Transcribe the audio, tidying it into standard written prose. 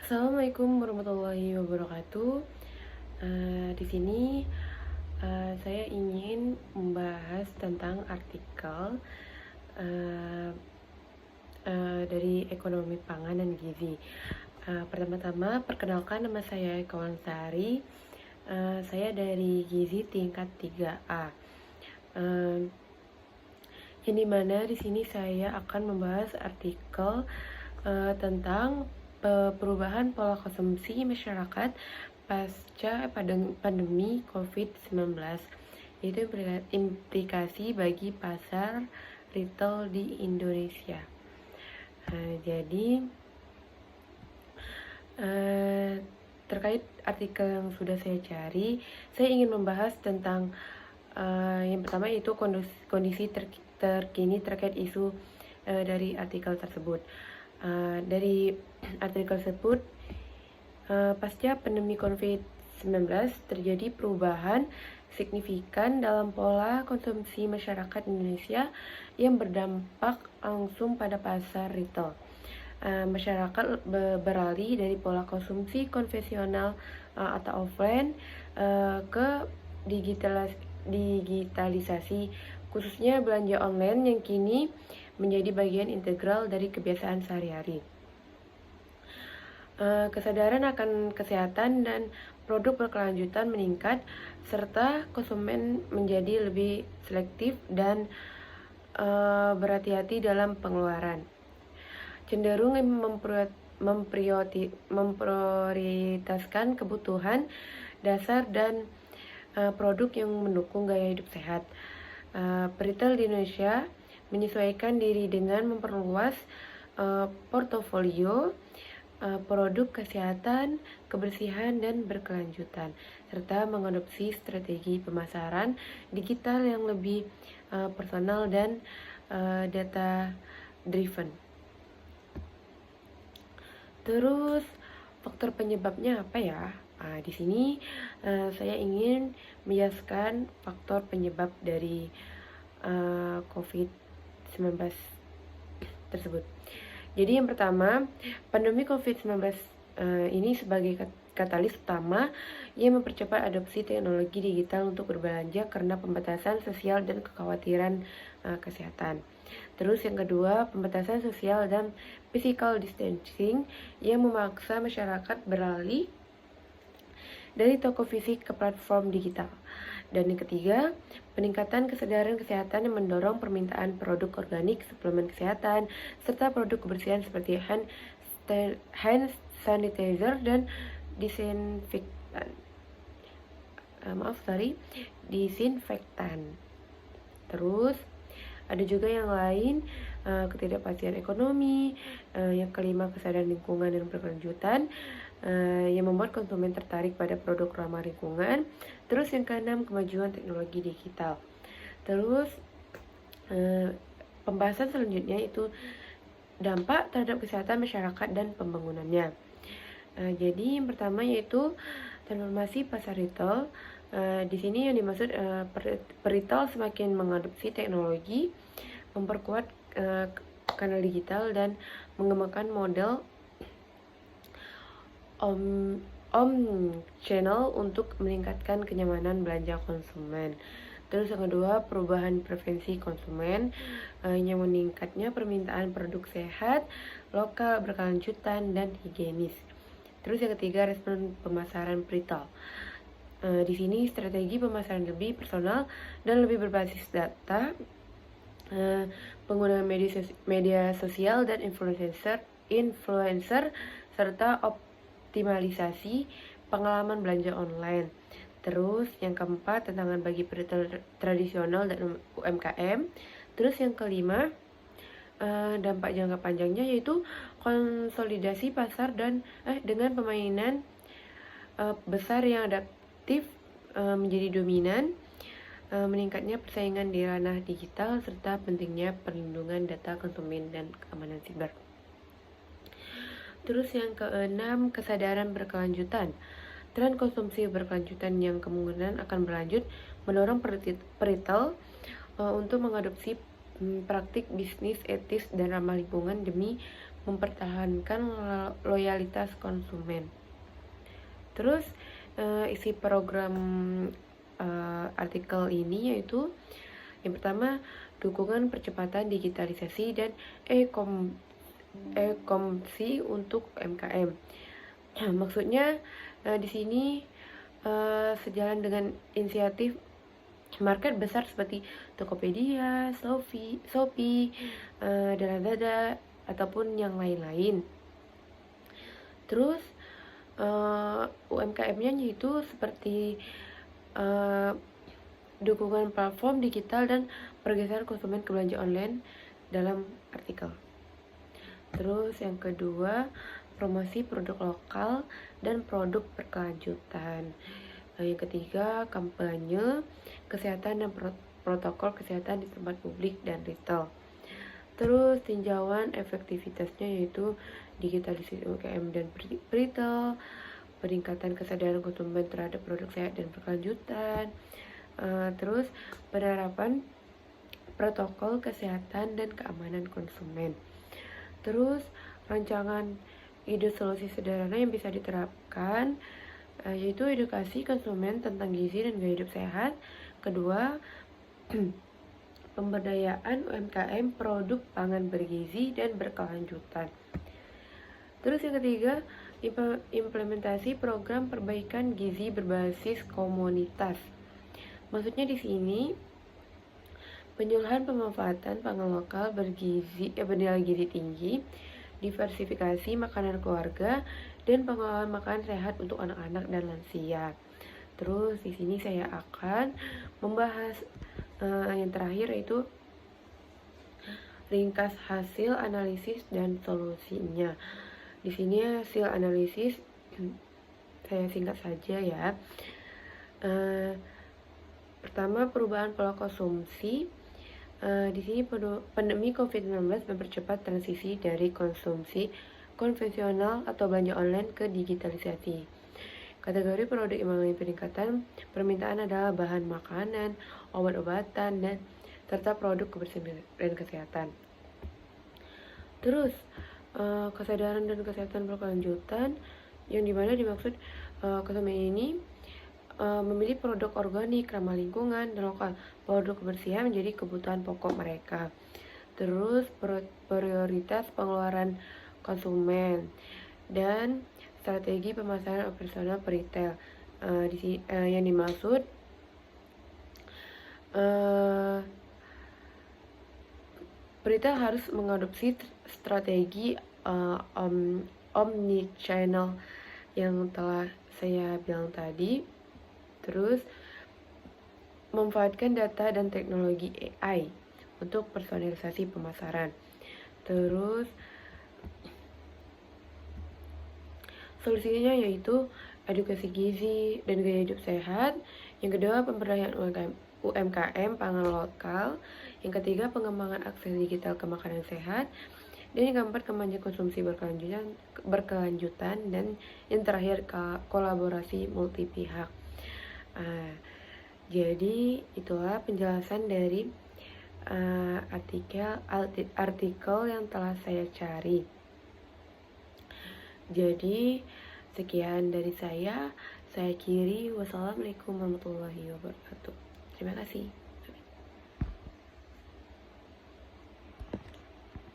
Assalamualaikum warahmatullahi wabarakatuh. Di sini saya ingin membahas tentang artikel uh, dari Ekonomi Pangan dan Gizi. Pertama-tama, perkenalkan, nama saya Eka Wansari. Saya dari Gizi tingkat 3A. Yang dimana di sini saya akan membahas artikel tentang perubahan pola konsumsi masyarakat pasca pandemi COVID-19, yaitu implikasi bagi pasar retail di Indonesia. Jadi terkait artikel yang sudah saya cari, saya ingin membahas tentang yang pertama yaitu kondisi terkini terkait isu dari artikel tersebut. Dari artikel tersebut, pasca pandemi COVID-19 terjadi perubahan signifikan dalam pola konsumsi masyarakat Indonesia yang berdampak langsung pada pasar retail. Masyarakat beralih dari pola konsumsi konvensional atau offline ke digitalisasi, khususnya belanja online yang kini menjadi bagian integral dari kebiasaan sehari-hari. Kesadaran akan kesehatan dan produk berkelanjutan meningkat, serta konsumen menjadi lebih selektif dan berhati-hati dalam pengeluaran. Cenderung memprioritaskan kebutuhan dasar dan produk yang mendukung gaya hidup sehat. Retail di Indonesia menyesuaikan diri dengan memperluas portofolio produk kesehatan, kebersihan, dan berkelanjutan, serta mengadopsi strategi pemasaran digital yang lebih personal dan data driven. Terus faktor penyebabnya apa ya? Di sini saya ingin menjelaskan faktor penyebab dari COVID-19 tersebut. Jadi yang pertama, pandemi COVID-19 ini sebagai katalis utama yang mempercepat adopsi teknologi digital untuk berbelanja karena pembatasan sosial dan kekhawatiran kesehatan. Terus yang kedua, pembatasan sosial dan physical distancing yang memaksa masyarakat beralih dari toko fisik ke platform digital. Dan yang ketiga, peningkatan kesadaran kesehatan yang mendorong permintaan produk organik, suplemen kesehatan, serta produk kebersihan seperti hand sanitizer dan disinfektan. Disinfektan. Terus ada juga yang lain, ketidakpastian ekonomi, yang kelima kesadaran lingkungan dan berkelanjutan, yang membuat konsumen tertarik pada produk ramah lingkungan. Terus yang keenam, kemajuan teknologi digital. Terus pembahasan selanjutnya itu dampak terhadap kesehatan masyarakat dan pembangunannya. Jadi yang pertama yaitu transformasi pasar retail. Di sini yang dimaksud retail semakin mengadopsi teknologi, memperkuat kanal digital dan mengembangkan model channel untuk meningkatkan kenyamanan belanja konsumen. Terus yang kedua, perubahan preferensi konsumen yang meningkatnya permintaan produk sehat, lokal, berkelanjutan, dan higienis. Terus yang ketiga, respon pemasaran retail. Di sini strategi pemasaran lebih personal dan lebih berbasis data, penggunaan media sosial dan influencer serta optimalisasi pengalaman belanja online. Terus yang keempat, tantangan bagi retail tradisional dan UMKM. Terus yang kelima, dampak jangka panjangnya yaitu konsolidasi pasar dan dengan permainan besar yang adaptif menjadi dominan, meningkatnya persaingan di ranah digital, serta pentingnya perlindungan data konsumen dan keamanan siber. Terus yang keenam, kesadaran berkelanjutan. Tren konsumsi berkelanjutan yang kemungkinan akan berlanjut mendorong retail untuk mengadopsi praktik bisnis etis dan ramah lingkungan demi mempertahankan loyalitas konsumen. Terus isi program artikel ini yaitu yang pertama, dukungan percepatan digitalisasi dan e-komsi untuk UMKM. Maksudnya di sini sejalan dengan inisiatif market besar seperti Tokopedia, Shopee, dan Lazada ataupun yang lain-lain. Terus UMKM-nya yaitu seperti dukungan platform digital dan pergeseran konsumen ke belanja online dalam artikel. Terus yang kedua, promosi produk lokal dan produk berkelanjutan. Yang ketiga, kampanye kesehatan dan protokol kesehatan di tempat publik dan retail. Terus tinjauan efektivitasnya yaitu digitalisasi UMKM dan retail, peningkatan kesadaran konsumen terhadap produk sehat dan berkelanjutan, terus penerapan protokol kesehatan dan keamanan konsumen. Terus rancangan ide solusi sederhana yang bisa diterapkan yaitu edukasi konsumen tentang gizi dan gaya hidup sehat. Kedua, pemberdayaan UMKM produk pangan bergizi dan berkelanjutan. Terus yang ketiga, implementasi program perbaikan gizi berbasis komunitas. Maksudnya di sini penyuluhan pemanfaatan pangan lokal bernilai gizi tinggi, diversifikasi makanan keluarga, dan pengelolaan makanan sehat untuk anak-anak dan lansia. Terus di sini saya akan membahas yang terakhir yaitu ringkas hasil analisis dan solusinya. Di sini hasil analisis saya singkat saja ya. Pertama, perubahan pola konsumsi. Di sini pandemi COVID-19 mempercepat transisi dari konsumsi konvensional atau belanja online ke digitalisasi. Kategori produk yang mengalami peningkatan permintaan adalah bahan makanan, obat-obatan, dan serta produk kebersihan dan kesehatan. Terus kesadaran dan kesehatan berkelanjutan, yang dimana dimaksud konsumen ini memilih produk organik, ramah lingkungan, dan lokal. Produk kebersihan menjadi kebutuhan pokok mereka. Terus prioritas pengeluaran konsumen dan strategi pemasaran operasional retail. Yang dimaksud retail harus mengadopsi strategi omni-channel yang telah saya bilang tadi. Terus memanfaatkan data dan teknologi AI untuk personalisasi pemasaran. Terus solusinya yaitu edukasi gizi dan gaya hidup sehat. Yang kedua, pemberdayaan UMKM pangan lokal. Yang ketiga, pengembangan akses digital ke makanan sehat. Dan yang keempat, kemajuan konsumsi berkelanjutan. Dan yang terakhir, kolaborasi multi pihak. Jadi itulah penjelasan dari artikel yang telah saya cari. Jadi sekian dari saya akhiri. Wassalamualaikum warahmatullahi wabarakatuh. Terima kasih.